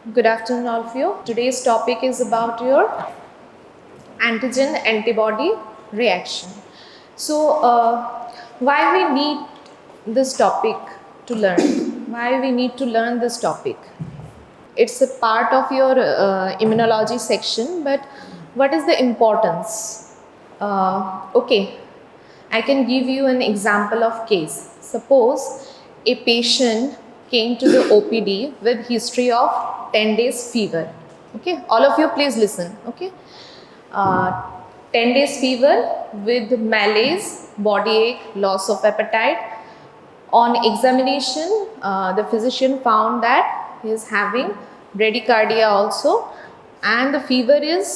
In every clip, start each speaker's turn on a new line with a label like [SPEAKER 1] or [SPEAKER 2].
[SPEAKER 1] Good afternoon, all of you. Today's topic is about your antigen antibody reaction. Why we need this topic to learn? Why we need to learn this topic? It's a part of your immunology section, but what is the importance? Okay, I can give you an example of case. Suppose a patient came to the OPD with history of 10 days fever. Okay, all of you please listen. Okay, uh, 10 days fever with malaise, body ache, loss of appetite. On examination, the physician found that he is having bradycardia also, and the fever is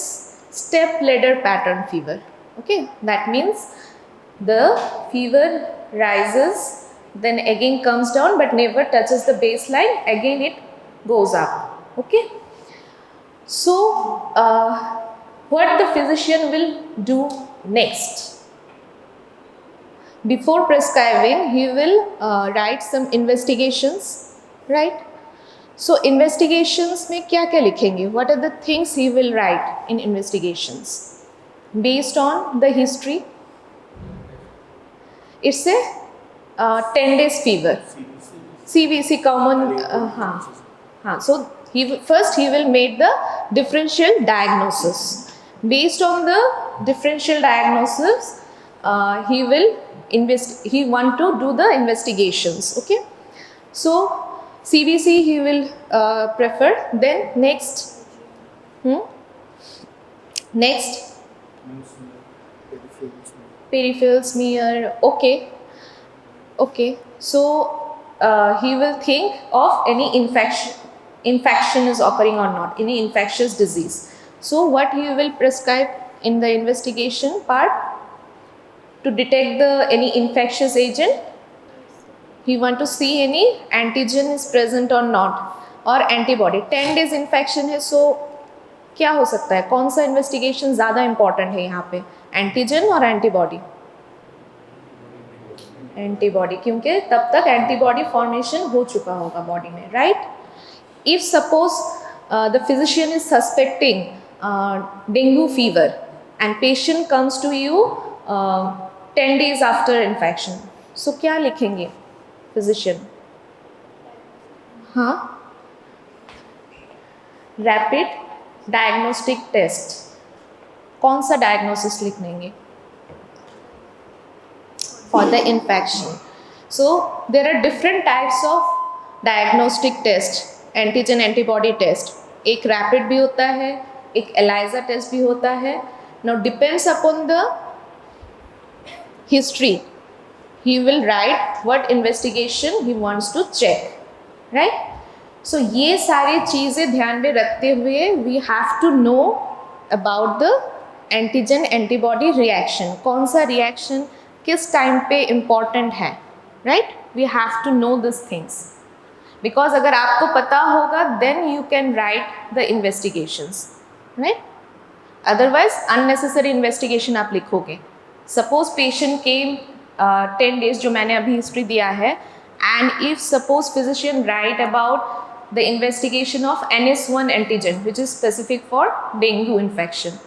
[SPEAKER 1] step ladder pattern fever. Okay, that means the fever rises, then again comes down, but never touches the baseline. Again, it goes up. Okay. So, what the physician will do next? Before prescribing, he will write some investigations, right? So, investigations में क्या क्या लिखेंगे? What are the things he will write in investigations? Based on the history, it's a 10 days fever. CBC common, So first he will make the differential diagnosis. Based on the differential diagnosis, he want to do the investigations. Okay, so CBC he will prefer. Then next, next peripheral smear. Okay, so he will think of any infection is occurring or not, any infectious disease. So what he will prescribe in the investigation part to detect any infectious agent? He want to see any antigen is present or not, or antibody. 10 days infection है, so क्या हो सकता है? कौन सा investigation ज़्यादा important है यहाँ पे, एंटीजन और एंटीबॉडी? एंटीबॉडी, क्योंकि तब तक एंटीबॉडी फॉर्मेशन हो चुका होगा बॉडी में, right? If suppose the physician is suspecting dengue fever and patient comes to you 10 days after infection, so क्या लिखेंगे फिजिशियन? हाँ, रैपिड डायग्नोस्टिक टेस्ट. कौन सा डायग्नोसिस लिख देंगे? For the infection. So there are different types of diagnostic test, antigen antibody test. एक rapid भी होता है, एक ELISA test भी होता है. Now depends upon the history, he will write what investigation he wants to check, right? So ये सारी चीज़ें ध्यान में रखते हुए we have to know about the antigen antibody reaction. कौन सा reaction किस टाइम पे इम्पॉर्टेंट है, right? We have to know this things, because अगर आपको पता होगा then you can write the investigations, right? Otherwise unnecessary investigation आप लिखोगे. सपोज पेशेंट केम 10 days, जो मैंने अभी हिस्ट्री दिया है, and if suppose physician write about the investigation of NS1 antigen which is specific for dengue infection,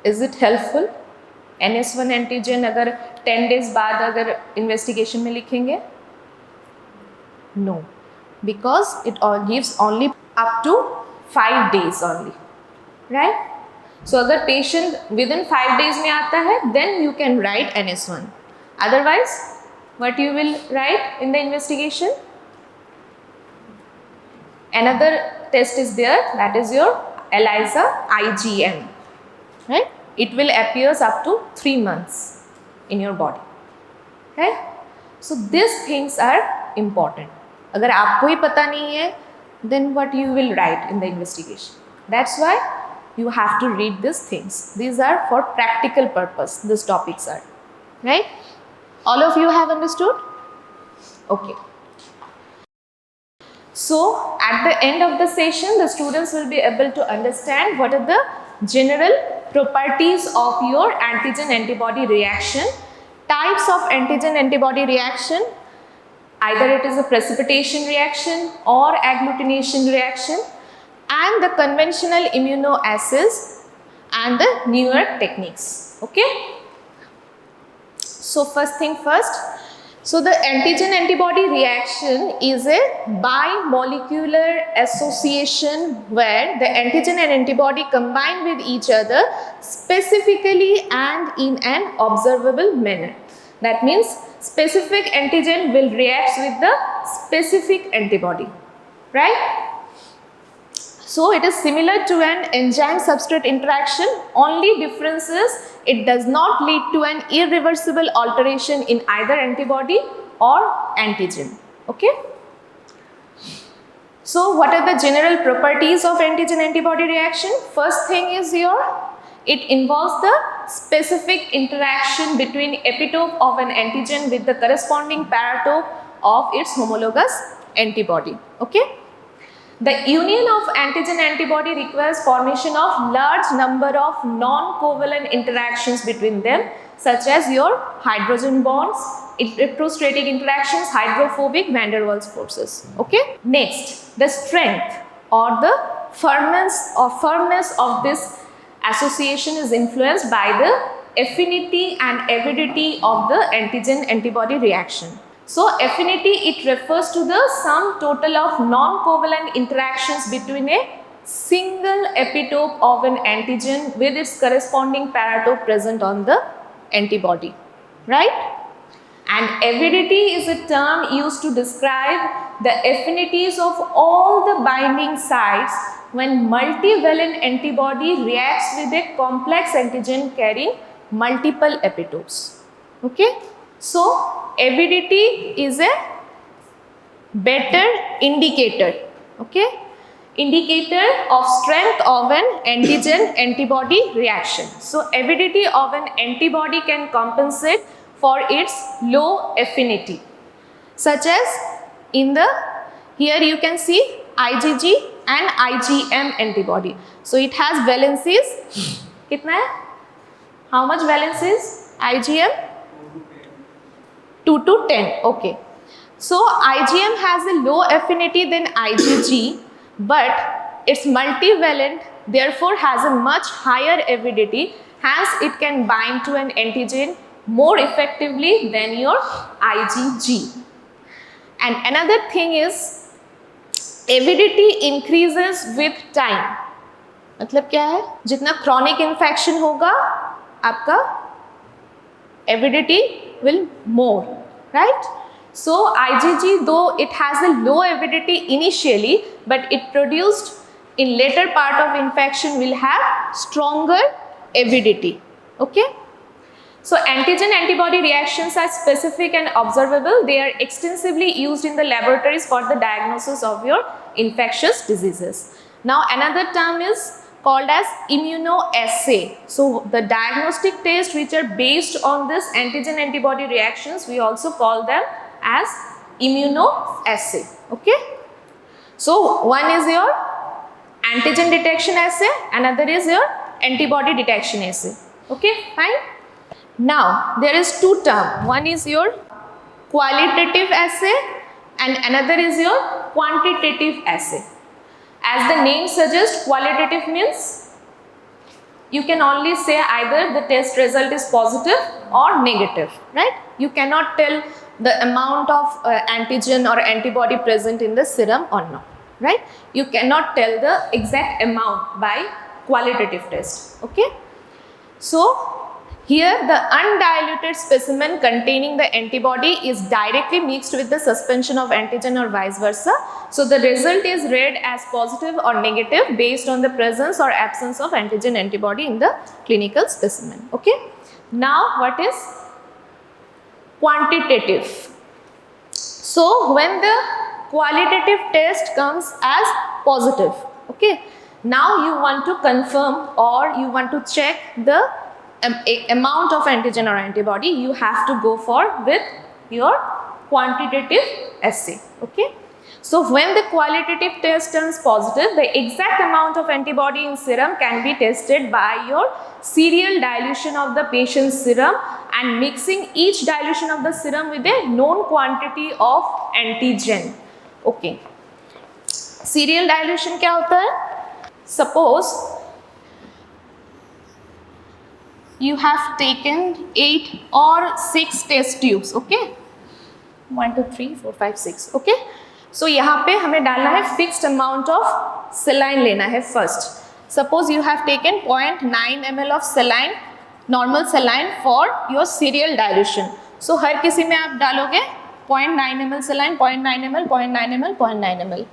[SPEAKER 1] is it helpful? NS1 antigen अगर 10 days बाद अगर इन्वेस्टिगेशन में लिखेंगे, no, because it gives only up to 5 days only, right? So अगर patient within 5 days में आता है then you can write NS1. Otherwise what you will write in the investigation? another test is there, that is your ELISA IgM, right? It will appears up to 3 months in your body, right? So these things are important. अगर आपको ही पता नहीं है then what you will write in the investigation? That's why you have to read these things. These are for practical purpose, these topics are, right? All of you have understood? Okay. So at the end of the session, the students will be able to understand what are the general properties of your antigen antibody reaction, types of antigen antibody reaction, Either it is a precipitation reaction or agglutination reaction, and the conventional immunoassays and the newer techniques. Okay. So first thing first, so the antigen antibody reaction is a bimolecular association where the antigen and antibody combine with each other specifically and in an observable manner. That means specific antigen will react with the specific antibody, right? So it is similar to an enzyme substrate interaction, only difference is it does not lead to an irreversible alteration in either antibody or antigen. Okay. So what are the general properties of antigen antibody reaction? First thing is it involves the specific interaction between epitope of an antigen with the corresponding paratope of its homologous antibody. Okay. The union of antigen-antibody requires formation of large number of non-covalent interactions between them, such as your hydrogen bonds, electrostatic interactions, hydrophobic van der Waals forces. Okay. Next, the strength or the firmness of this association is influenced by the affinity and avidity of the antigen-antibody reaction. So affinity, it refers to the sum total of non-covalent interactions between a single epitope of an antigen with its corresponding paratope present on the antibody, right? And avidity is a term used to describe the affinities of all the binding sites when multivalent antibody reacts with a complex antigen carrying multiple epitopes. Okay? So avidity is a better indicator, okay, indicator of strength of an antigen antibody reaction. So avidity of an antibody can compensate for its low affinity, such as in the, here you can see IgG and IgM antibody. So it has valencies, kitna hai? How much valencies? IgM 2 to 10. Okay. So IgM has a low affinity than IgG, but it's multivalent, therefore has a much higher avidity, hence it can bind to an antigen more effectively than your IgG. And another thing is avidity increases with time. मतलब क्या है? जितना chronic infection होगा, आपका avidity will more, right? So IgG, though it has a low avidity initially, but it produced in later part of infection will have stronger avidity. Okay. So antigen antibody reactions are specific and observable. They are extensively used in the laboratories for the diagnosis of your infectious diseases. Now another term is called as immunoassay. So the diagnostic tests which are based on this antigen antibody reactions, we also call them as immunoassay. Okay. So one is your antigen detection assay, another is your antibody detection assay. Okay, fine. Now there is two terms. One is your qualitative assay and another is your quantitative assay. As the name suggests, qualitative means you can only say either the test result is positive or negative, right? You cannot tell the amount of antigen or antibody present in the serum or not, right? You cannot tell the exact amount by qualitative test, okay? So here the undiluted specimen containing the antibody is directly mixed with the suspension of antigen or vice versa. So the result is read as positive or negative based on the presence or absence of antigen antibody in the clinical specimen. Okay. Now what is quantitative? So when the qualitative test comes as positive, okay, now you want to confirm or you want to check the amount of antigen or antibody, you have to go for with your quantitative assay. Okay. So when the qualitative test turns positive, the exact amount of antibody in serum can be tested by your serial dilution of the patient's serum and mixing each dilution of the serum with a known quantity of antigen. Okay. Serial dilution क्या होता है? Suppose you have taken 8 or 6 test tubes. Okay. 1 2 3 4 5 6. Okay. So यहाँ पे हमें डालना है fixed amount of saline लेना है first. Suppose you have taken 0.9 ml of saline, normal saline for your serial dilution. So हर किसी में आप डालोगे 0.9 ml saline, 0.9 ml, 0.9 ml, 0.9 ml,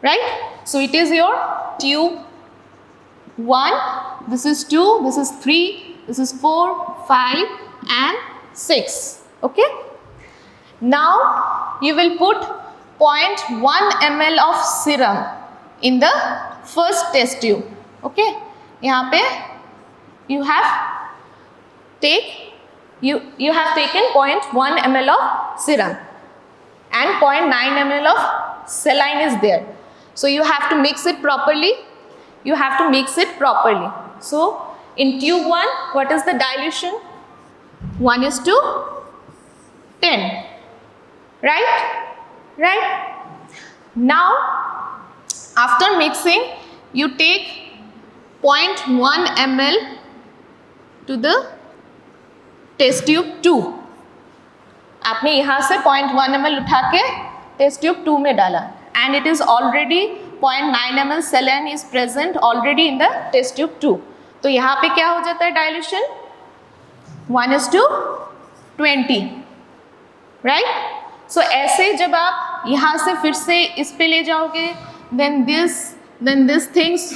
[SPEAKER 1] right. So it is your tube 1, this is 2, this is 3, this is 4, 5 and 6. Okay. Now you will put 0.1 ml of serum in the first test tube. Okay. यहाँ पे you have taken 0.1 ml of serum and 0.9 ml of saline is there. So you have to mix it properly. So in tube 1, what is the dilution? 1:10. Right. Now after mixing, you take 0.1 ml to the test tube 2. आपने यहाँ से 0.1 ml उठा के test tube 2 में डाला and it is already 0.9 ml saline is present already in the test tube 2. तो यहाँ पे क्या हो जाता है dilution? 1:20. Right? So ऐसे जब आप यहाँ से फिर से इस पे ले जाओगे, then this things,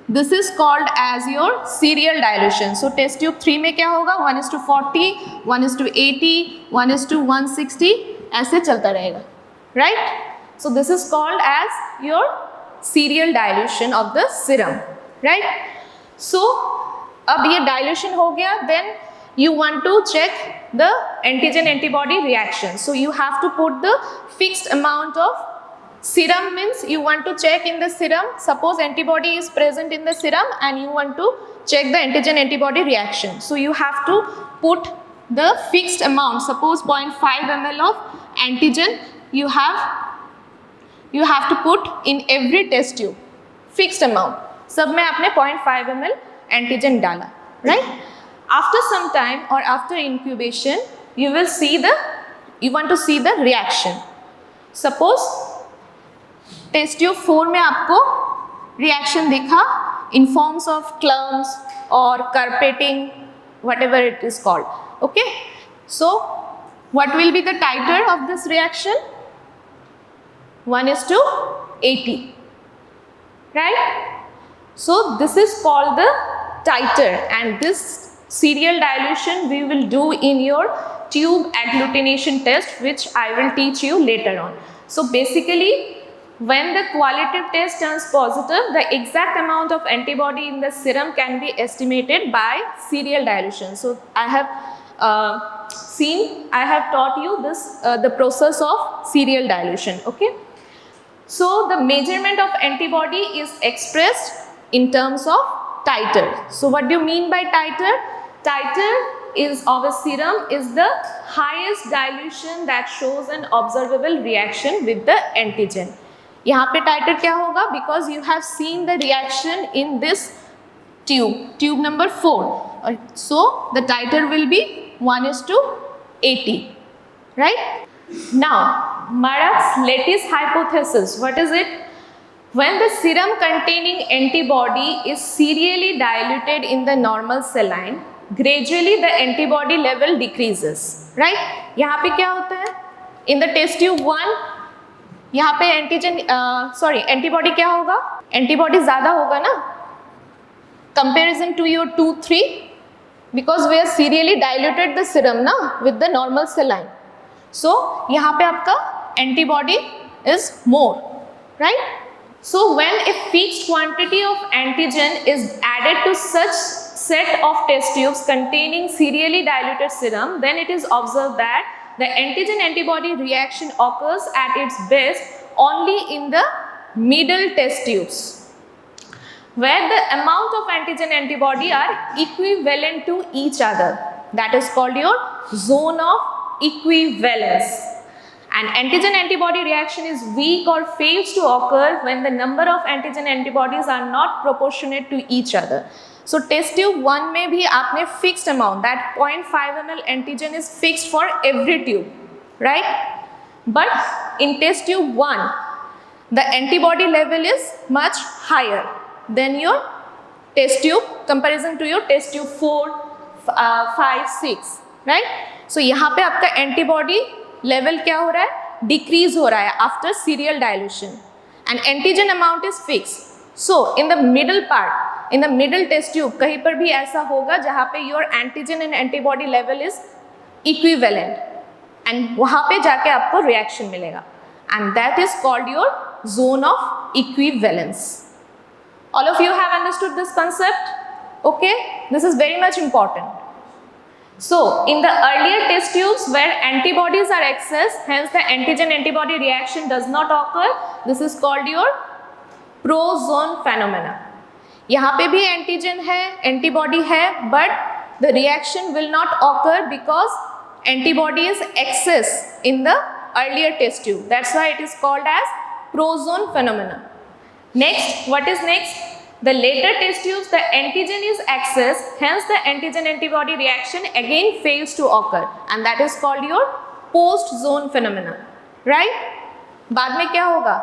[SPEAKER 1] this is called as your serial dilution. So test tube 3 में क्या होगा? 1:40, 1:80, 1:160 ऐसे चलता रहेगा, right? So this is called as your serial dilution of the serum, right? So अब ये dilution हो गया, then you want to check the antigen antibody reaction. So you have to put the fixed amount of serum, means you want to check in the serum. Suppose antibody is present in the serum and you want to check the antigen antibody reaction. So you have to put the fixed amount. Suppose 0.5 ml of antigen you have to put in every test tube. Fixed amount. सब में आपने 0.5 ml antigen डाला, right? After some time or after incubation, you want to see the reaction. Suppose test tube 4 में आपको reaction दिखा in forms of clumps or carpeting, whatever it is called. Okay. So what will be the titer of this reaction? 1:80. Right? So this is called the titer, and this serial dilution we will do in your tube agglutination test, which I will teach you later on. So basically, when the qualitative test turns positive, the exact amount of antibody in the serum can be estimated by serial dilution. So I have taught you this the process of serial dilution. Okay. So the measurement of antibody is expressed in terms of titer. So what do you mean by titer? Titer is of a serum is the highest dilution that shows an observable reaction with the antigen. यहाँ पे titer क्या होगा? Because you have seen the reaction in this tube number 4. So the titer will be 1:80. Right? Now, Marak's lattice hypothesis. What is it? When the serum containing antibody is serially diluted in the normal saline, gradually the antibody level decreases. Right? यहाँ पे क्या होता है? In the test tube 1, यहाँ पे antibody क्या होगा? Antibody ज़्यादा होगा ना? Comparison to your 2-3, because we are serially diluted the serum ना with the normal saline. So यहाँ पे आपका antibody is more, right? So when a fixed quantity of antigen is added to such set of test tubes containing serially diluted serum, then it is observed that the antigen antibody reaction occurs at its best only in the middle test tubes, where the amount of antigen antibody are equivalent to each other. That is called your zone of equivalence. An antigen antibody reaction is weak or fails to occur when the number of antigen antibodies are not proportionate to each other. So test tube 1 में भी आपने fixed amount, that 0.5 ml antigen is fixed for every tube, right? But in test tube 1, the antibody level is much higher than your test tube comparison to your test tube 4, 5, 6, right? So यहाँ पे आपका antibody level क्या हो रहा है? Decrease हो रहा है after serial dilution, and antigen amount is fixed. So in the middle part, in the middle test tube कहीं पर भी ऐसा होगा जहाँ पे your antigen and antibody level is equivalent, and वहाँ पे जाके आपको reaction मिलेगा, and that is called your zone of equivalence. All of you have understood this concept? Okay, this is very much important. So in the earlier test tubes where antibodies are excess, hence the antigen antibody reaction does not occur, this is called your prozone phenomena. यहाँ पे भी antigen है, antibody है, but the reaction will not occur because antibody is excess in the earlier test tube. That's why it is called as prozone phenomena. Next, what is next? The later test tubes, the antigen is excess, hence the antigen antibody reaction again fails to occur, and that is called your post zone phenomena, right? बाद में क्या होगा?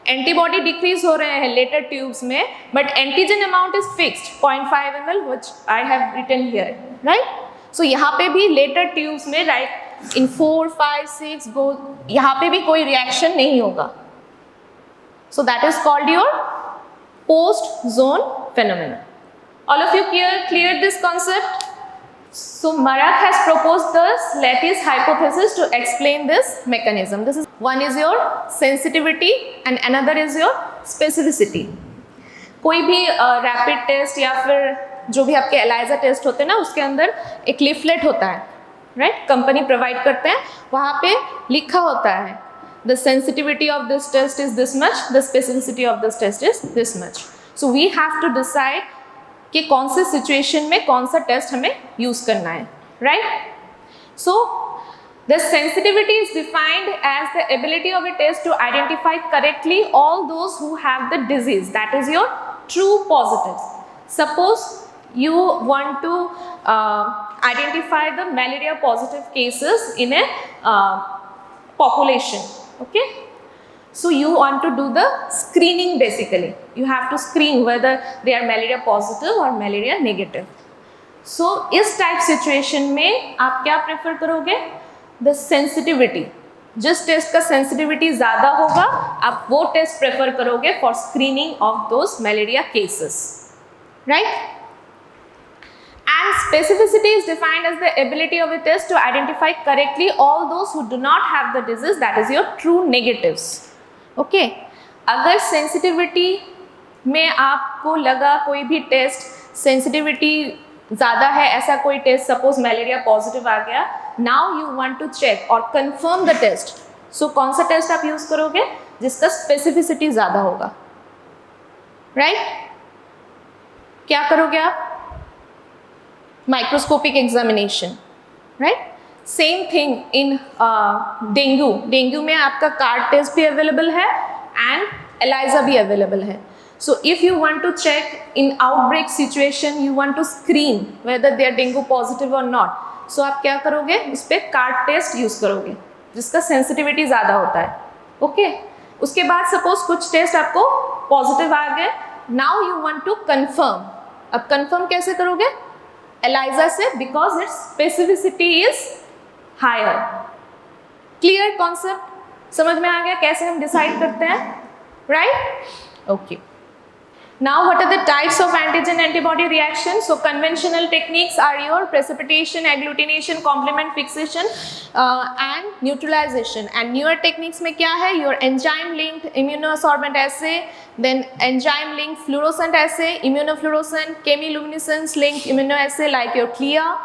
[SPEAKER 1] Antibody decrease हो रहे हैं later tubes में, but antigen amount is fixed 0.5 ml, which I have written here, right? So यहाँ पे भी later tubes में, right, in 4, 5, 6 go, यहाँ पे भी कोई reaction नहीं होगा. So that is called your post zone phenomena. All of you clear this concept? So Marak has proposed the lattice hypothesis to explain this mechanism. This is one is your sensitivity and another is your specificity. कोई भी rapid test या फिर जो भी आपके ELISA test होते हैं ना, उसके अंदर एक लिफलेट होता है, राइट? कंपनी प्रोवाइड करते हैं, वहाँ पे लिखा होता है the sensitivity of this test is this much, the specificity of this test is this much. So we have to decide कि कौन से situation में कौन सा test हमें use करना है, right? So the sensitivity is defined as the ability of a test to identify correctly all those who have the disease. That is your true positives. Suppose you want to identify the malaria positive cases in a population. Okay, so you want to do the screening. Basically you have to screen whether they are malaria positive or malaria negative. So इस type situation में आप क्या prefer करोगे? The sensitivity. जिस test का sensitivity ज़्यादा होगा आप वो test prefer करोगे for screening of those malaria cases, right? And specificity is defined as the ability of a test to identify correctly all those who do not have the disease. That is your true negatives. Okay. अगर sensitivity में आपको लगा कोई भी test sensitivity ज़्यादा है, ऐसा कोई test suppose malaria positive आ गया, now you want to check or confirm the test. So कौन सा test आप use करोगे? जिसका specificity ज़्यादा होगा, right? क्या करोगे आप? Microscopic examination, right? Same thing in dengue. Dengue में आपका card test भी available है and ELISA भी available है. So if you want to check in outbreak situation, you want to screen whether they are dengue positive or not. So आप क्या करोगे? उस पे card test use करोगे, जिसका sensitivity ज़्यादा होता है. Okay? उसके बाद suppose कुछ test आपको positive आ गए. Now you want to confirm. अब confirm कैसे करोगे? ELISA से, because its specificity is higher. Clear concept? समझ में आ गया कैसे हम decide करते हैं, right? Okay. Now what are the types of antigen antibody reactions? So conventional techniques are your precipitation, agglutination, complement fixation and neutralization. And newer techniques में क्या है? Your enzyme linked immunosorbent assay, then enzyme linked fluorescent assay, immunofluorescent, chemiluminescence linked immunoassay like your CLIA,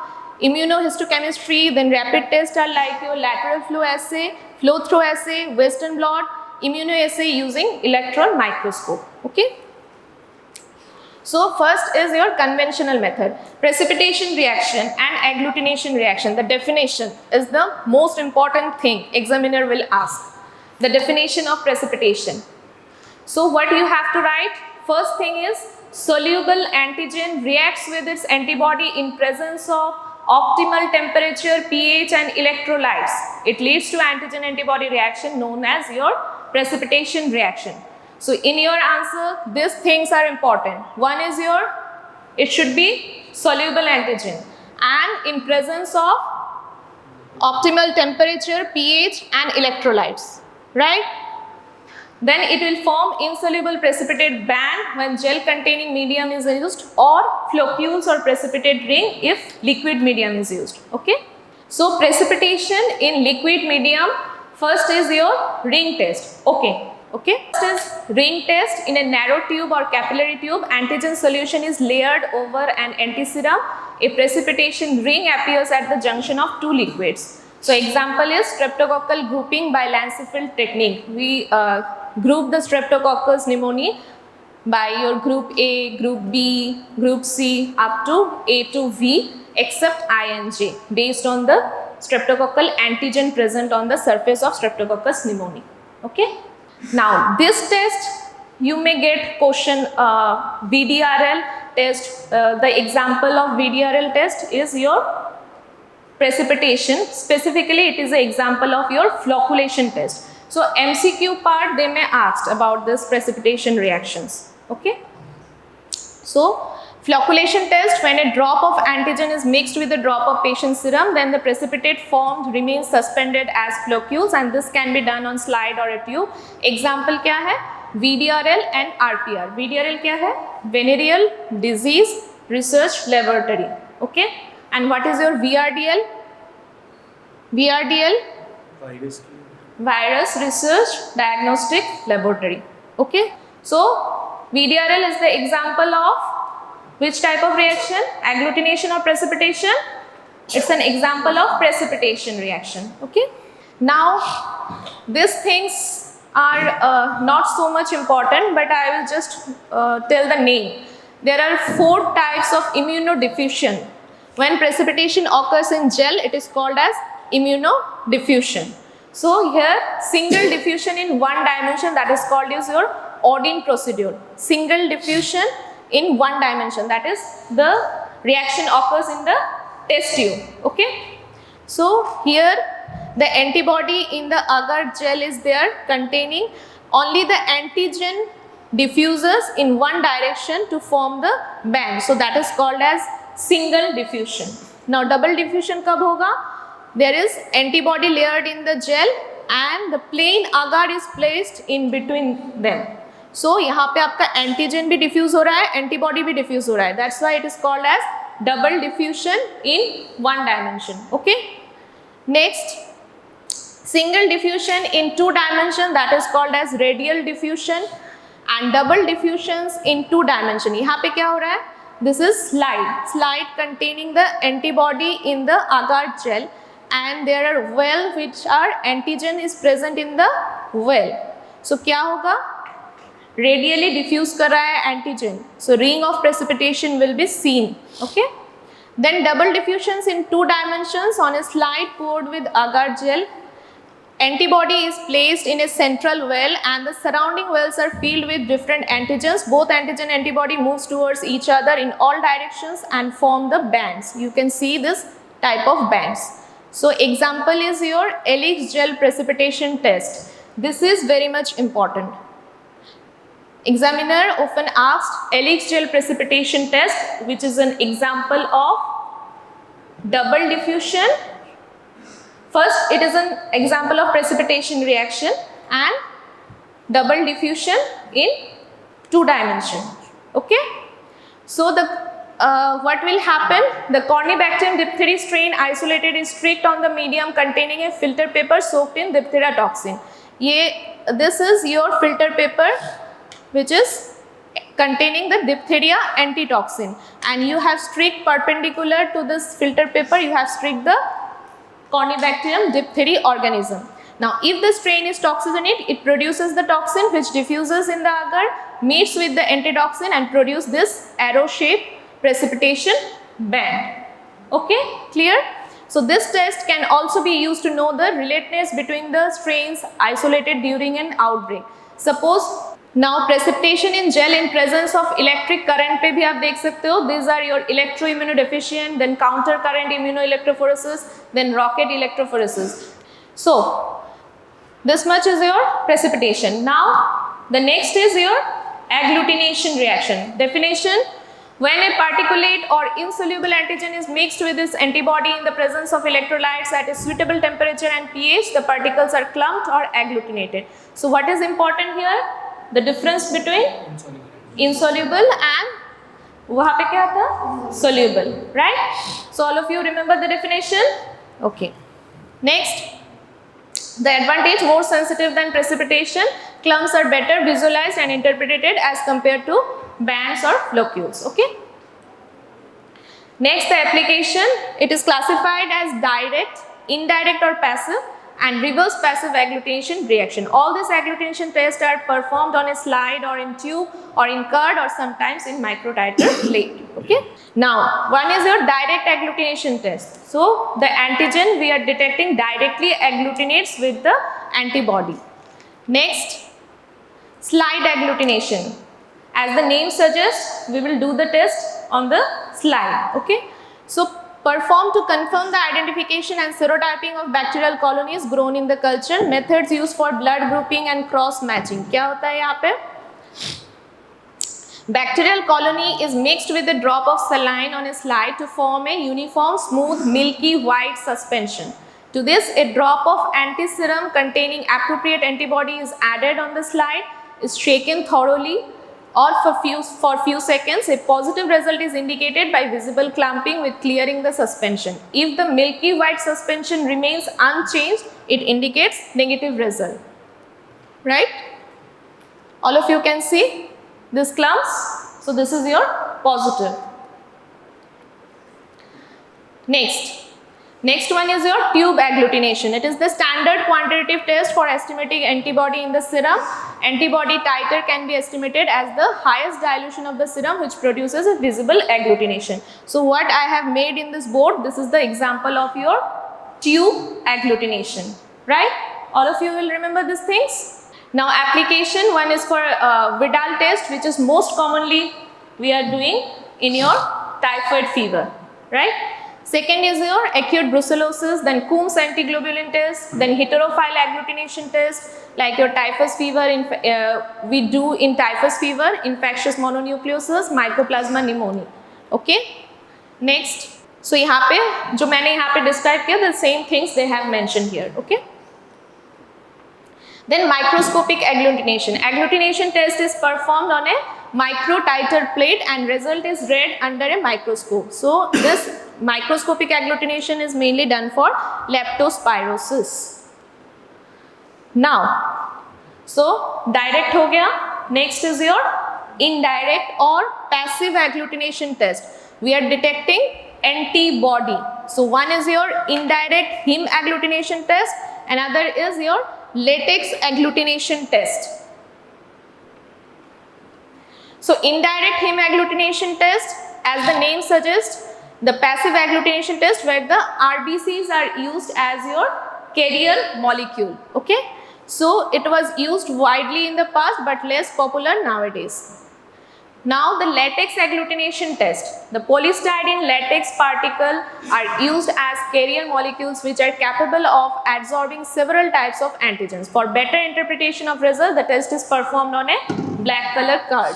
[SPEAKER 1] immunohistochemistry, then rapid tests are like your lateral flow assay, flow through assay, Western blot, immunoassay using electron microscope. Okay. So first is your conventional method, precipitation reaction and agglutination reaction. The definition is the most important thing examiner will ask. The definition of precipitation. So what you have to write? First thing is soluble antigen reacts with its antibody in presence of optimal temperature, pH and electrolytes. It leads to antigen antibody reaction known as your precipitation reaction. So in your answer, these things are important. One is it should be soluble antigen and in presence of optimal temperature, pH and electrolytes, right? Then it will form insoluble precipitate band when gel containing medium is used, or flocules or precipitate ring if liquid medium is used. Okay. So precipitation in liquid medium, first is your ring test. Okay. First is ring test. In a narrow tube or capillary tube, antigen solution is layered over an antiserum. A precipitation ring appears at the junction of two liquids. So example is streptococcal grouping by Lansifield technique. We group the Streptococcus pneumoniae by your group A, group B, group C up to A to V except I and J based on the streptococcal antigen present on the surface of Streptococcus pneumoniae. Okay. Now this test you may get question VDRL test. The example of VDRL test is your precipitation. Specifically it is an example of your flocculation test. So MCQ part they may ask about this precipitation reactions. Okay. So flocculation test, when a drop of antigen is mixed with a drop of patient serum, then the precipitate formed remains suspended as flocules, and this can be done on slide or a tube. Example क्या है? VDRL and RPR. VDRL क्या है? Venereal Disease Research Laboratory. Okay. And what is your VRDL? VRDL? Virus Research Diagnostic Laboratory. Okay. So VDRL is the example of which type of reaction? Agglutination or precipitation? It's an example of precipitation reaction. Okay. Now these things are not so much important, but I will just tell the name. There are 4 types of immunodiffusion. When precipitation occurs in gel, it is called as immunodiffusion. So here single diffusion in one dimension, that is called as your Odin procedure. Single diffusion in one dimension, that is the reaction occurs in the test tube. Okay. So here the antibody in the agar gel is there containing only the antigen diffuses in one direction to form the band. So that is called as single diffusion. Now double diffusion kab hoga? There is antibody layered in the gel and the plain agar is placed in between them. So यहाँ पे आपका antigen भी diffuse हो रहा है, antibody भी diffuse हो रहा है. That's why it is called as double diffusion in one dimension. Okay. Next, single diffusion in 2 dimension, that is called as radial diffusion, and double diffusions in 2 dimension. यहाँ पे क्या हो रहा है? This is slide containing the antibody in the agar gel, and there are well which are antigen is present in the well. So क्या होगा? Radially diffuse कर रहा है antigen. So ring of precipitation will be seen. Okay. Then double diffusions in 2 dimensions on a slide poured with agar gel. Antibody is placed in a central well and the surrounding wells are filled with different antigens. Both antigen antibody moves towards each other in all directions and form the bands. You can see this type of bands. So example is your Elix gel precipitation test. This is very much important. Examiner often asked Elix gel precipitation test, which is an example of double diffusion. First, it is an example of precipitation reaction and double diffusion in 2 dimensions. Okay. So the what will happen? The Corynebacterium diphtheria strain isolated is streaked on the medium containing a filter paper soaked in diphtheria toxin. This is your filter paper which is containing the diphtheria antitoxin, and you have streaked perpendicular to this filter paper, you have streaked the Corynebacterium diphtheria organism. Now if the strain is toxigenic, it produces the toxin which diffuses in the agar, meets with the antitoxin and produce this arrow shaped precipitation band. Okay, clear? So this test can also be used to know the relatedness between the strains isolated during an outbreak. Suppose now precipitation in gel in presence of electric current पे भी आप देख सकते हो. These are your electroimmunodeficient, then counter current immunoelectrophoresis, then rocket electrophoresis. So this much is your precipitation. Now the next is your agglutination reaction. Definition: when a particulate or insoluble antigen is mixed with this antibody in the presence of electrolytes at a suitable temperature and pH, the particles are clumped or agglutinated. So what is important here? The difference between insoluble and वहाँ पे क्या था? Soluble, right? So all of you remember the definition? Okay. Next, the advantage: more sensitive than precipitation. Clumps are better visualized and interpreted as compared to bands or flocules. Okay. Next, the application. It is classified as direct, indirect or passive, and reverse passive agglutination reaction. All these agglutination tests are performed on a slide or in tube or in curd or sometimes in microtiter plate. Okay. Now one is your direct agglutination test. So the antigen we are detecting directly agglutinates with the antibody. Next, slide agglutination. As the name suggests, we will do the test on the slide. Okay. So performed to confirm the identification and serotyping of bacterial colonies grown in the culture. Methods used for blood grouping and cross matching. क्या होता है यहाँ पे? Bacterial colony is mixed with a drop of saline on a slide to form a uniform, smooth, milky white suspension. To this, a drop of antiserum containing appropriate antibody is added on the slide, is shaken thoroughly, or for few seconds. A positive result is indicated by visible clumping with clearing the suspension. If the milky white suspension remains unchanged, it indicates negative result. Right? All of you can see this clumps. So this is your positive. Next one is your tube agglutination. It is the standard quantitative test for estimating antibody in the serum. Antibody titer can be estimated as the highest dilution of the serum which produces a visible agglutination. So what I have made in this board, this is the example of your tube agglutination, right? All of you will remember these things. Now application, one is for Vidal test, which is most commonly we are doing in your typhoid fever, right? Second is your acute brucellosis, then Coombs antiglobulin test, then heterophile agglutination test, like your typhus fever, we do in typhus fever, infectious mononucleosis, mycoplasma pneumoniae. Okay. Next, so यहाँ पे जो मैंने यहाँ पे describe किया, the same things they have mentioned here. Okay. Then microscopic agglutination. Agglutination test is performed on a microtiter plate and result is read under a microscope. So this microscopic agglutination is mainly done for leptospirosis. Now, so direct हो गया. Next is your indirect or passive agglutination test. We are detecting antibody. So one is your indirect heme agglutination test, another is your latex agglutination test. So indirect heme agglutination test, as the name suggests, the passive agglutination test where the RBCs are used as your carrier molecule. Okay. So it was used widely in the past but less popular nowadays. Now the latex agglutination test. The polystyrene latex particle are used as carrier molecules which are capable of absorbing several types of antigens. For better interpretation of result, the test is performed on a black color card.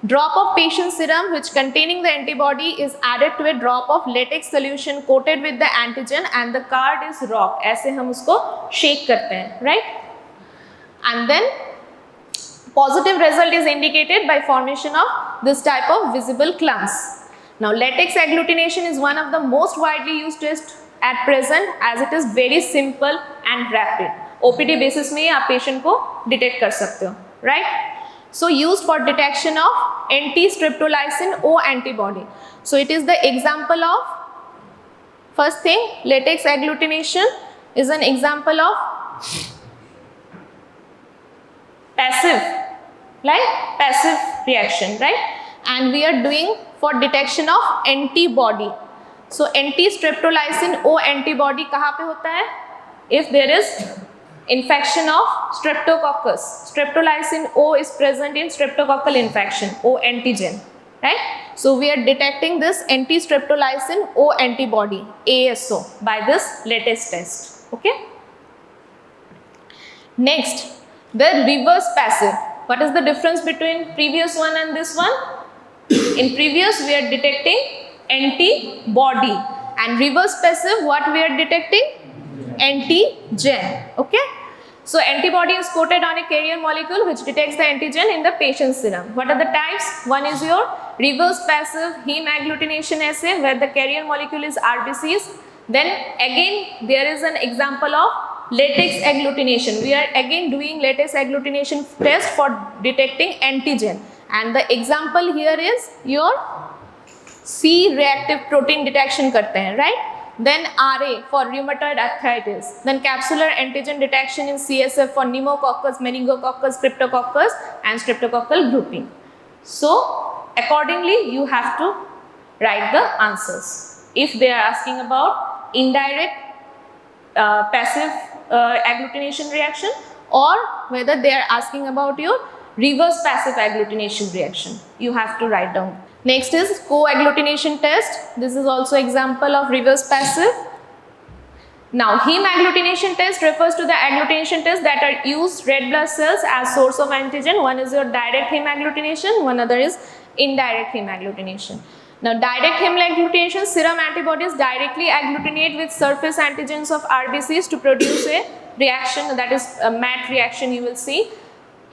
[SPEAKER 1] Drop of patient serum which containing the antibody is added to a drop of latex solution coated with the antigen and the card is rocked. ऐसे हम उसको shake करते हैं, right? And then positive result is indicated by formation of this type of visible clumps. Now latex agglutination is one of the most widely used tests at present as it is very simple and rapid. OPD basis में आप patient को detect कर सकते हो, right? So used for detection of anti-streptolysin O antibody. So it is the example of, first thing, latex agglutination is an example of passive, like passive reaction, right? And we are doing for detection of antibody. So anti-streptolysin O antibody कहाँ पे होता है? If there is infection of streptococcus, streptolysin O is present in streptococcal infection, O antigen, right? So we are detecting this anti-streptolysin O antibody, ASO, by this latest test. Okay. Next, the reverse passive. What is the difference between previous one and this one? In previous we are detecting antibody, and reverse passive what we are detecting? Antigen. Okay. So antibody is coated on a carrier molecule which detects the antigen in the patient's serum. What are the types? One is your reverse passive heme agglutination assay where the carrier molecule is RBCs. Then again there is an example of latex agglutination. We are again doing latex agglutination test for detecting antigen, and the example here is your C reactive protein detection करते हैं, right? Then RA for rheumatoid arthritis. Then capsular antigen detection in CSF for pneumococcus, meningococcus, cryptococcus and streptococcal grouping. So accordingly you have to write the answers. If they are asking about indirect passive agglutination reaction, or whether they are asking about your reverse passive agglutination reaction, you have to write down. Next is co-agglutination test. This is also example of reverse passive. Now heme agglutination test refers to the agglutination tests that are used red blood cells as source of antigen. One is your direct heme agglutination, one other is indirect heme agglutination. Now direct heme agglutination, serum antibodies directly agglutinate with surface antigens of RBCs to produce a reaction, that is a MAT reaction you will see.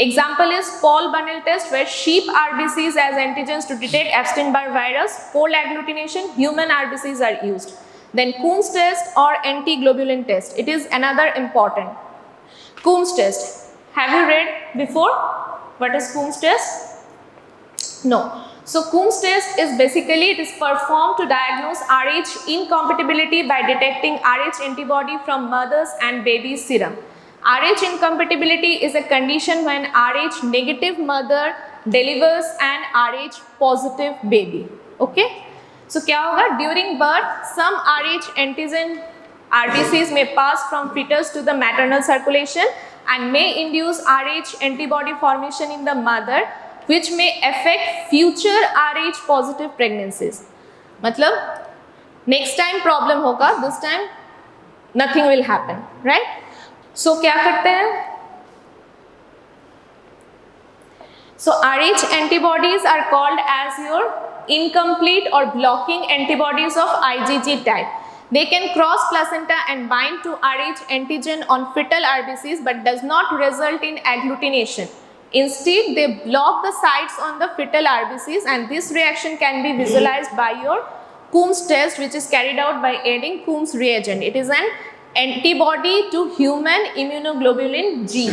[SPEAKER 1] Example is Paul Bunnell test where sheep RBCs as antigens to detect Epstein-Barr virus. Cold agglutination, human RBCs are used. Then Coombs test or anti-globulin test. It is another important. Coombs test. Have you read before? What is Coombs test? No. So Coombs test is basically, it is performed to diagnose Rh incompatibility by detecting Rh antibody from mothers and baby's serum. Rh incompatibility is a condition when Rh negative mother delivers an Rh positive baby. Okay. So क्या होगा? During birth, some Rh antigen RBCs may pass from fetus to the maternal circulation and may induce Rh antibody formation in the mother, which may affect future Rh positive pregnancies. मतलब next time problem होगा, this time nothing will happen, right? So क्या करते हैं? So Rh antibodies are called as your incomplete or blocking antibodies of IgG type. They can cross placenta and bind to Rh antigen on fetal RBCs but does not result in agglutination. Instead, they block the sites on the fetal RBCs, and this reaction can be visualized by your Coombs test, which is carried out by adding Coombs reagent. It is an antibody to human immunoglobulin G,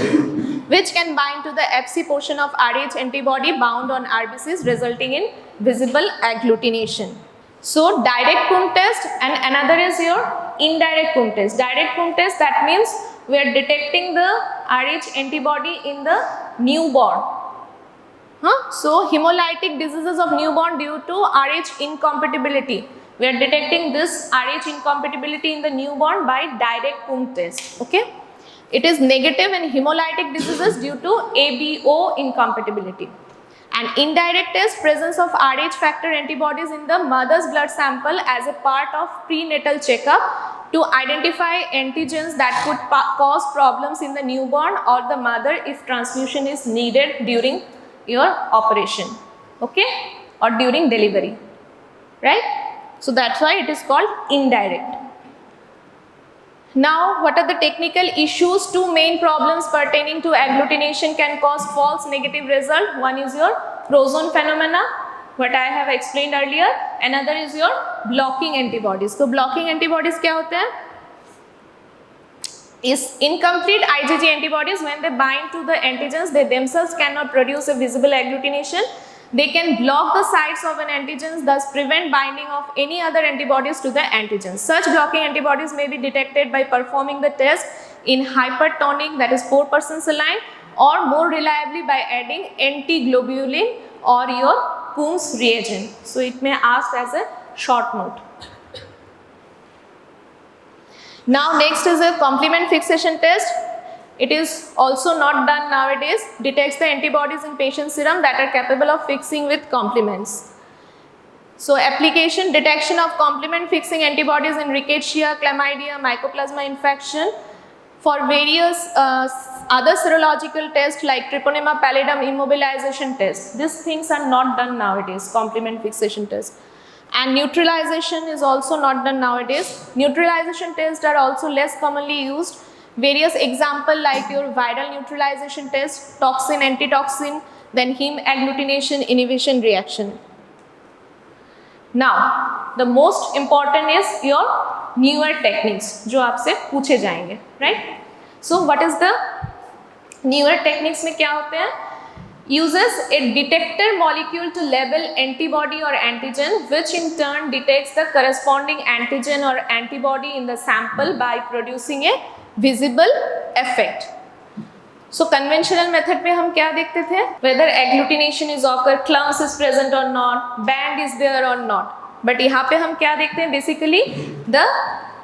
[SPEAKER 1] which can bind to the Fc portion of Rh antibody bound on RBCs, resulting in visible agglutination. So direct Coombs test, and another is your indirect Coombs test. Direct Coombs test, that means we are detecting the Rh antibody in the newborn. So hemolytic diseases of newborn due to Rh incompatibility. We are detecting this Rh incompatibility in the newborn by direct Coombs test. Okay. It is negative in hemolytic diseases due to ABO incompatibility. And indirect test, presence of Rh factor antibodies in the mother's blood sample as a part of prenatal checkup to identify antigens that could cause problems in the newborn or the mother if transfusion is needed during your operation, okay, or during delivery, right? So that's why it is called indirect. Now, what are the technical issues? Two main problems pertaining to agglutination can cause false negative result. One is your Prozone phenomena, what I have explained earlier. Another is your blocking antibodies. So blocking antibodies क्या होते हैं? Is incomplete IgG antibodies. When they bind to the antigens, they themselves cannot produce a visible agglutination. They can block the sites of an antigen, thus prevent binding of any other antibodies to the antigens. Such blocking antibodies may be detected by performing the test in hypertonic, that is 4% saline, or more reliably by adding antiglobulin or your Coombs reagent. So it may ask as a short note. Now next is a complement fixation test. It is also not done nowadays. Detects the antibodies in patient serum that are capable of fixing with complements. So application, detection of complement fixing antibodies in rickettsia, chlamydia, mycoplasma infection. For various other serological tests like Treponema pallidum immobilization test. These things are not done nowadays, complement fixation test. And neutralization is also not done nowadays. Neutralization tests are also less commonly used. Various example like your viral neutralization test, toxin, antitoxin, then heme agglutination inhibition reaction. Now, the most important is your newer techniques, जो आपसे पूछे जाएंगे, right? So, what is the newer techniques में क्या होते हैं? Uses a detector molecule to label antibody or antigen, which in turn detects the corresponding antigen or antibody in the sample by producing a visible effect. So conventional method में हम क्या देखते थे? Whether agglutination is occur, clumps is present or not, band is there or not. But यहाँ पे हम क्या देखते हैं? Basically the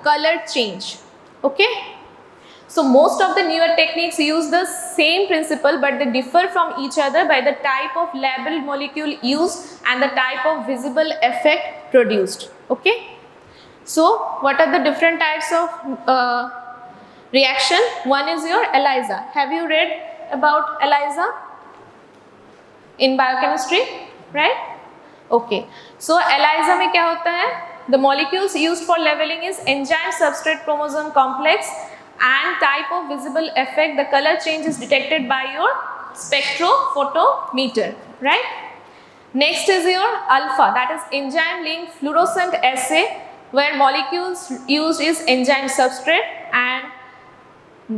[SPEAKER 1] color change. Okay? So most of the newer techniques use the same principle, but they differ from each other by the type of labeled molecule used and the type of visible effect produced. Okay? So what are the different types of reaction? One is your ELISA. Have you read about ELISA in biochemistry, right? Okay. So ELISA में क्या होता है? The molecules used for labeling is enzyme substrate chromosome complex and type of visible effect. The color change is detected by your spectrophotometer, right? Next is your alpha, that is enzyme linked fluorescent assay, where molecules used is enzyme substrate and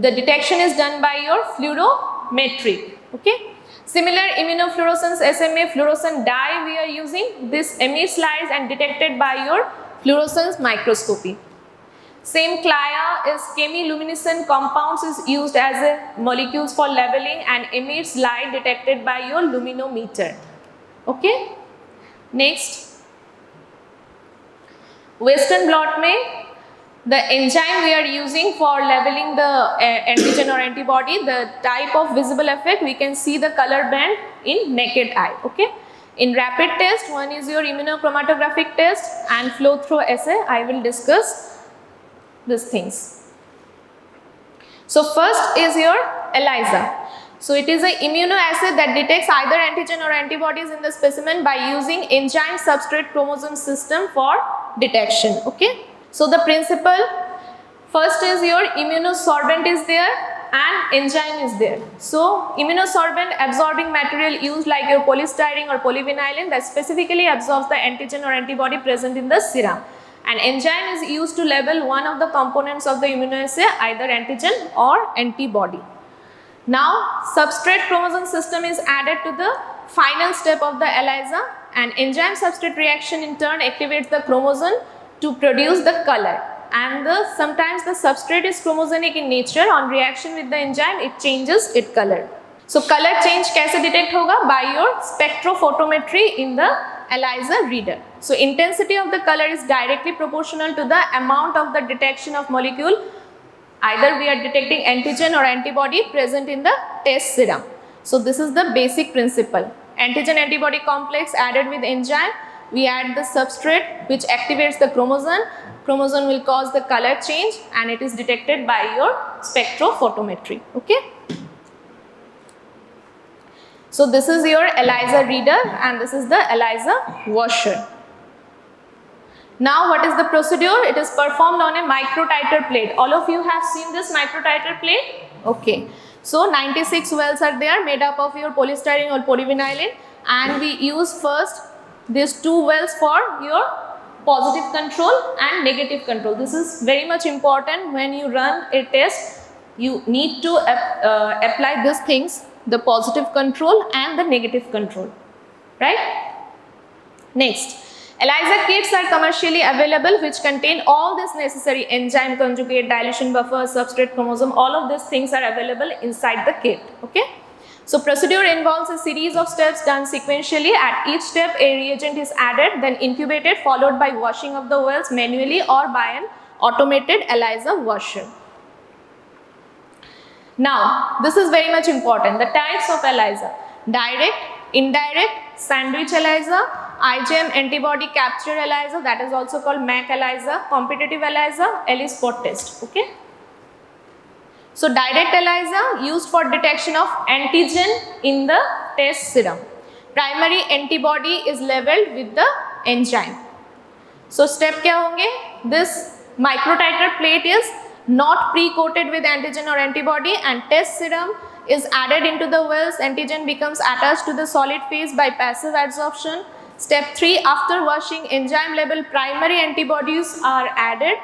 [SPEAKER 1] the detection is done by your fluorometry. Okay. Similar immunofluorescence SMA fluorescent dye we are using. This emits light and detected by your fluorescence microscopy. Same CLIA is chemiluminescent compounds is used as a molecules for labeling and emits light detected by your luminometer. Okay. Next, Western blot में the enzyme we are using for labeling the antigen or antibody, the type of visible effect, we can see the color band in naked eye. Okay. In rapid test, one is your immunochromatographic test and flow through assay. I will discuss these things. So first is your ELISA. So it is an immunoassay that detects either antigen or antibodies in the specimen by using enzyme substrate chromosome system for detection. Okay. So the principle, first is your immunosorbent is there and enzyme is there. So immunosorbent absorbing material used like your polystyrene or polyvinylene that specifically absorbs the antigen or antibody present in the serum. And enzyme is used to label one of the components of the immunoassay, either antigen or antibody. Now substrate chromosome system is added to the final step of the ELISA, and enzyme substrate reaction in turn activates the chromosome to produce the color, and sometimes the substrate is chromosonic in nature. On reaction with the enzyme it changes its color. So color change कैसे detect होगा? By your spectrophotometry in the ELISA reader. So intensity of the color is directly proportional to the amount of the detection of molecule. Either we are detecting antigen or antibody present in the test serum. So this is the basic principle. Antigen antibody complex added with enzyme. We add the substrate which activates the chromosome. Chromosome will cause the color change and it is detected by your spectrophotometry. Okay. So this is your ELISA reader and this is the ELISA washer. Now what is the procedure? It is performed on a microtiter plate. All of you have seen this microtiter plate? Okay. So 96 wells are there made up of your polystyrene or polyvinylene, and we use first these 2 wells for your positive control and negative control. This is very much important when you run a test. You need to apply these things, the positive control and the negative control, right? Next, ELISA kits are commercially available which contain all this necessary enzyme conjugate, dilution buffer, substrate chromosome, all of these things are available inside the kit. Okay. So procedure involves a series of steps done sequentially. At each step a reagent is added, then incubated, followed by washing of the wells manually or by an automated ELISA washer. Now this is very much important, the types of ELISA: direct, indirect, sandwich ELISA, IgM antibody capture ELISA, that is also called MAC ELISA, competitive ELISA, ELISA spot test. Okay. So direct ELISA used for detection of antigen in the test serum. Primary antibody is leveled with the enzyme. So step क्या होंगे? This microtiter plate is not pre-coated with antigen or antibody and test serum is added into the wells. Antigen becomes attached to the solid phase by passive adsorption. Step 3, after washing, enzyme level primary antibodies are added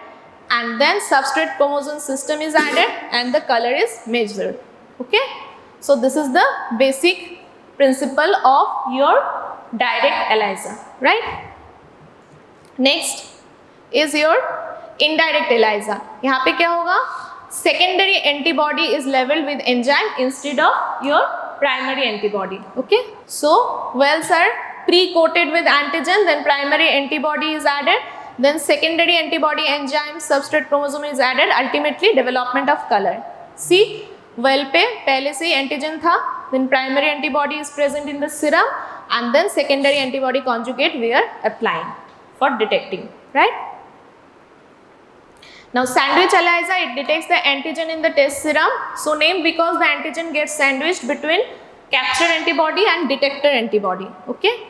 [SPEAKER 1] and then substrate chromosome system is added and the color is measured. Okay. So this is the basic principle of your direct ELISA, right? Next is your indirect ELISA. यहाँ पे क्या होगा? Secondary antibody is leveled with enzyme instead of your primary antibody. Okay. So wells are pre-coated with antigen, then primary antibody is added, then secondary antibody enzyme substrate chromosome is added, ultimately development of color. See, well पे पहले से antigen था, then primary antibody is present in the serum and then secondary antibody conjugate we are applying for detecting, right? Now sandwich ELISA, it detects the antigen in the test serum, so named because the antigen gets sandwiched between capture antibody and detector antibody. Okay.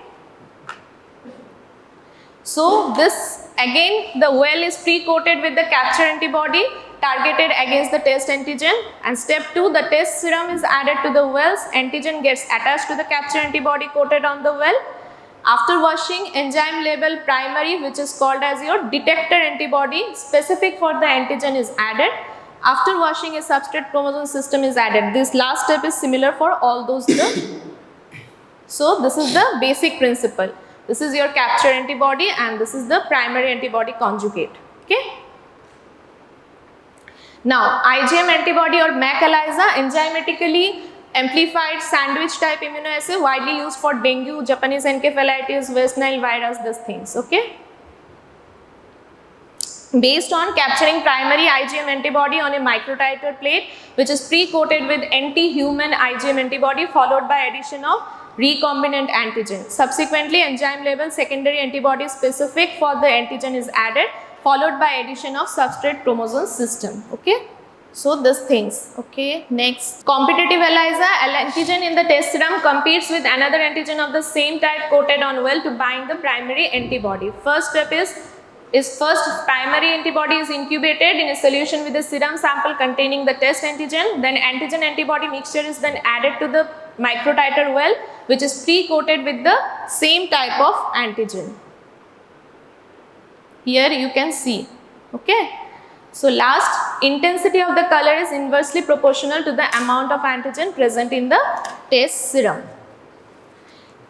[SPEAKER 1] So this again the well is pre-coated with the capture antibody targeted against the test antigen, and step 2, the test serum is added to the wells, antigen gets attached to the capture antibody coated on the well. After washing, enzyme label primary, which is called as your detector antibody specific for the antigen, is added. After washing, a substrate chromosome system is added. This last step is similar for all those. So this is the basic principle. This is your capture antibody and this is the primary antibody conjugate. Okay. Now IgM antibody or MAC ELISA, enzymatically amplified sandwich type immunoassay, widely used for dengue, Japanese encephalitis, West Nile virus, these things. Okay. Based on capturing primary IgM antibody on a microtiter plate which is pre-coated with anti-human IgM antibody followed by addition of recombinant antigen. Subsequently, enzyme level secondary antibody specific for the antigen is added followed by addition of substrate chromosome system. Okay. So these things. Okay. Next, competitive ELISA, antigen in the test serum competes with another antigen of the same type coated on well to bind the primary antibody. First step is first primary antibody is incubated in a solution with a serum sample containing the test antigen, then antigen antibody mixture is then added to the microtiter well which is pre-coated with the same type of antigen. Here you can see. Okay. So last, intensity of the color is inversely proportional to the amount of antigen present in the test serum.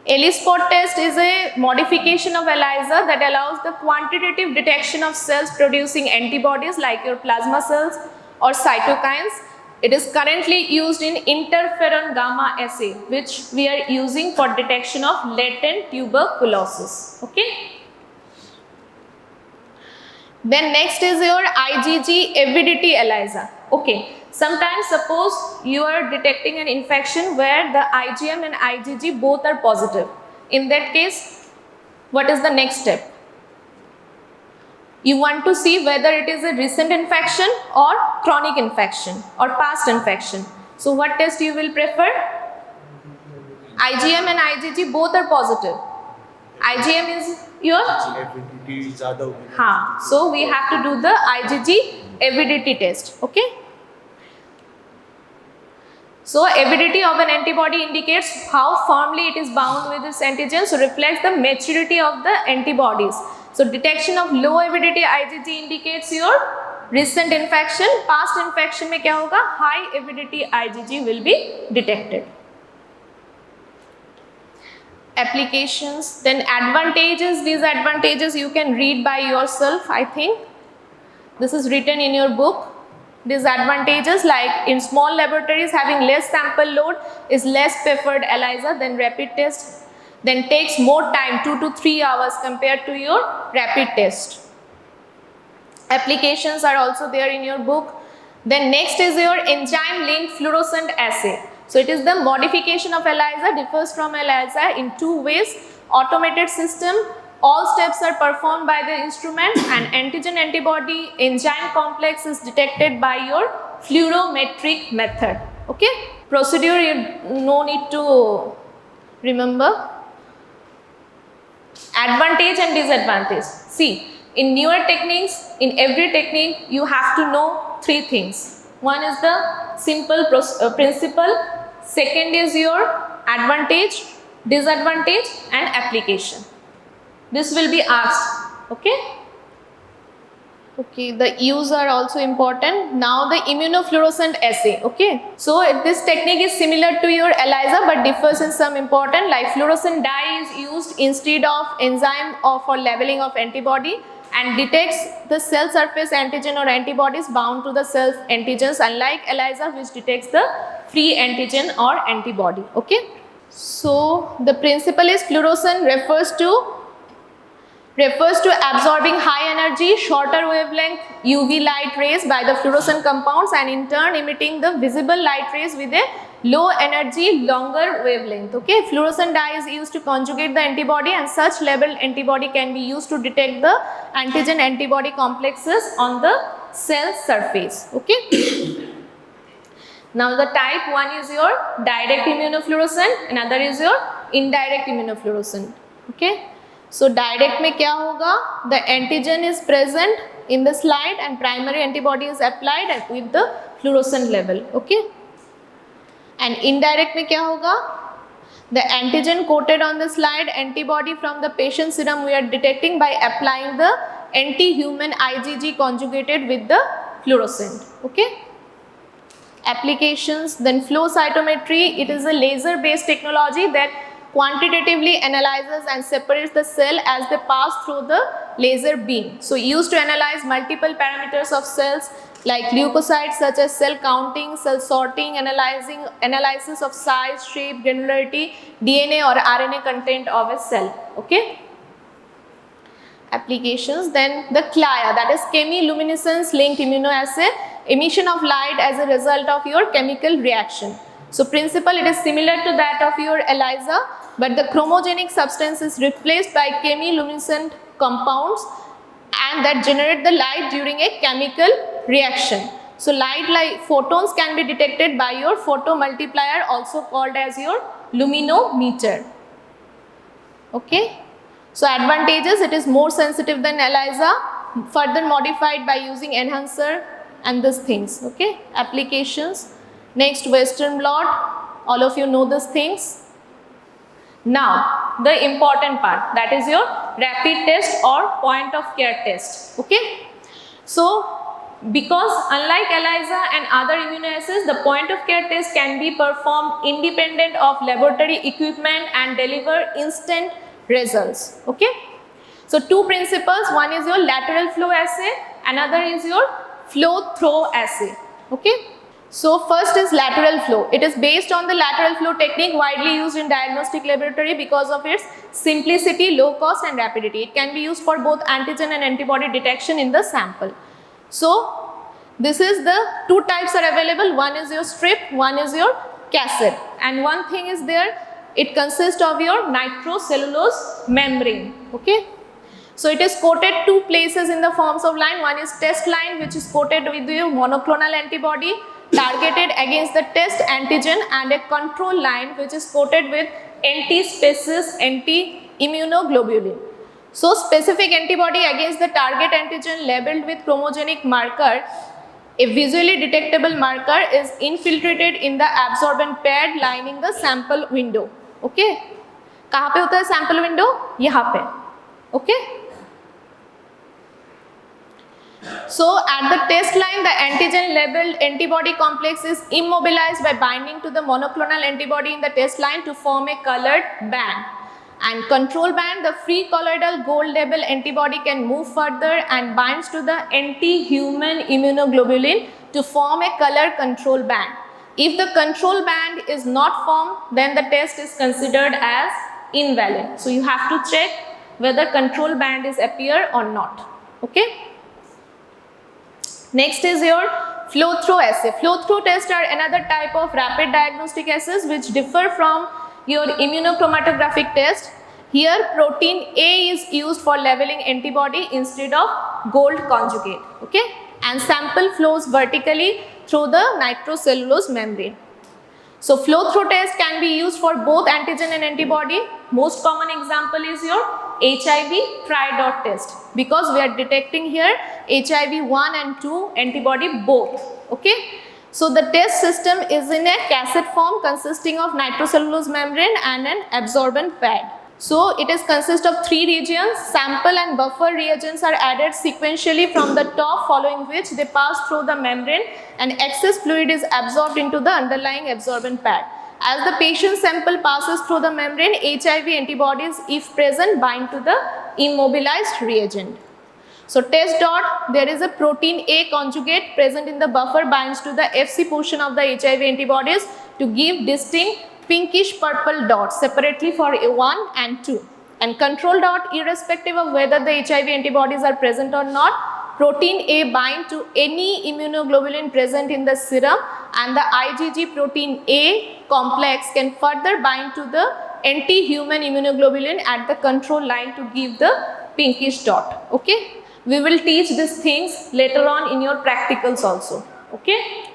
[SPEAKER 1] ELISA spot test is a modification of ELISA that allows the quantitative detection of cells producing antibodies like your plasma cells or cytokines. It is currently used in interferon gamma assay which we are using for detection of latent tuberculosis. Okay. Then next is your IgG avidity ELISA. Okay. Sometimes suppose you are detecting an infection where the IgM and IgG both are positive. In that case, what is the next step? You want to see whether it is a recent infection or chronic infection or past infection. So what test you will prefer? IgM and IgG both are positive. IgM is your? So we have to do the IgG avidity test. Okay. So avidity of an antibody indicates how firmly it is bound with its antigen, so reflects the maturity of the antibodies. So detection of low avidity IgG indicates your recent infection. Past infection में क्या होगा? High avidity IgG will be detected. applications. Then advantages, disadvantages you can read by yourself. I think this is written in your book. Disadvantages, like in small laboratories having less sample load is less preferred ELISA than rapid test, then takes more time, 2 to 3 hours compared to your rapid test. Applications are also there in your book. Then next is your enzyme linked fluorescent assay. So it is the modification of ELISA, differs from ELISA in two ways. Automated system, all steps are performed by the instrument, and antigen antibody enzyme complex is detected by your fluorometric method. Okay, procedure you no need to remember. Advantage and disadvantage. See, in newer techniques, in every technique you have to know three things. One is the simple principle, second is your advantage, disadvantage and application. This will be asked. Okay, the U's are also important. Now the immunofluorescent assay. Okay, so this technique is similar to your ELISA but differs in some important, like fluorescent dye is used instead of enzyme or for leveling of antibody, and detects the cell surface antigen or antibodies bound to the self antigens, unlike ELISA which detects the free antigen or antibody. Okay, so the principle is fluorescent refers to absorbing high energy, shorter wavelength UV light rays by the fluorescent compounds, and in turn emitting the visible light rays with a low energy, longer wavelength. Okay, fluorescent dye is used to conjugate the antibody, and such labeled antibody can be used to detect the antigen antibody complexes on the cell surface. Okay. Now the type 1 is your direct immunofluorescent, another is your indirect immunofluorescent. Okay, so direct में क्या होगा, the antigen is present in the slide and primary antibody is applied with the fluorescent level. Okay, and indirect में क्या होगा, the antigen coated on the slide, antibody from the patient serum we are detecting by applying the anti-human IgG conjugated with the fluorescent. Okay, applications, then flow cytometry. It is a laser based technology that quantitatively analyzes and separates the cell as they pass through the laser beam. So used to analyze multiple parameters of cells like leukocytes, such as cell counting, cell sorting, analysis of size, shape, granularity, DNA or RNA content of a cell. Okay, applications, then the CLIA, that is chemiluminescence linked immunoassay, emission of light as a result of your chemical reaction. So principle, it is similar to that of your ELISA, but the chromogenic substance is replaced by chemiluminescent compounds and that generate the light during a chemical reaction. So light like photons can be detected by your photomultiplier, also called as your luminometer. Okay, so advantages, it is more sensitive than ELISA, further modified by using enhancer and these things. Okay, applications, next Western blot, all of you know these things. Now the important part, that is your rapid test or point of care test. Okay, so because unlike ELISA and other immunoassays, the point of care test can be performed independent of laboratory equipment and deliver instant results. Okay, so two principles, one is your lateral flow assay, another is your flow through assay. Okay, so first is lateral flow. It is based on the lateral flow technique widely used in diagnostic laboratory because of its simplicity, low cost and rapidity. It can be used for both antigen and antibody detection in the sample. So this is the two types are available, one is your strip, one is your cassette, and one thing is there, it consists of your nitrocellulose membrane. Okay, so it is coated two places in the forms of line. One is test line, which is coated with your monoclonal antibody targeted against the test antigen, and a control line which is coated with anti-species anti-immunoglobulin. So specific antibody against the target antigen labeled with chromogenic marker, a visually detectable marker, is infiltrated in the absorbent pad lining the sample window. Okay, कहाँ पे होता है sample window? यहाँ पे. Okay, so at the test line, the antigen labeled antibody complex is immobilized by binding to the monoclonal antibody in the test line to form a colored band. And control band, the free colloidal gold label antibody can move further and binds to the anti-human immunoglobulin to form a color control band. If the control band is not formed, then the test is considered as invalid. So you have to check whether control band is appear or not. Okay. Next is your flow-through assay. Flow-through tests are another type of rapid diagnostic assays which differ from your immunochromatographic test. Here protein A is used for leveling antibody instead of gold conjugate. Okay, and sample flows vertically through the nitrocellulose membrane. So flow-through test can be used for both antigen and antibody. Most common example is your HIV tri-dot test, because we are detecting here HIV 1 and 2 antibody both. Okay. So the test system is in a cassette form consisting of nitrocellulose membrane and an absorbent pad. So it is consist of 3 regions. Sample and buffer reagents are added sequentially from the top, following which they pass through the membrane and excess fluid is absorbed into the underlying absorbent pad. As the patient sample passes through the membrane, HIV antibodies, if present, bind to the immobilized reagent. So test dot, there is a protein A conjugate present in the buffer, binds to the Fc portion of the HIV antibodies to give distinct pinkish purple dots separately for A1 and 2. And control dot, irrespective of whether the HIV antibodies are present or not, protein A bind to any immunoglobulin present in the serum, and the IgG protein A complex can further bind to the anti-human immunoglobulin at the control line to give the pinkish dot. Okay. We will teach these things later on in your practicals also. Okay.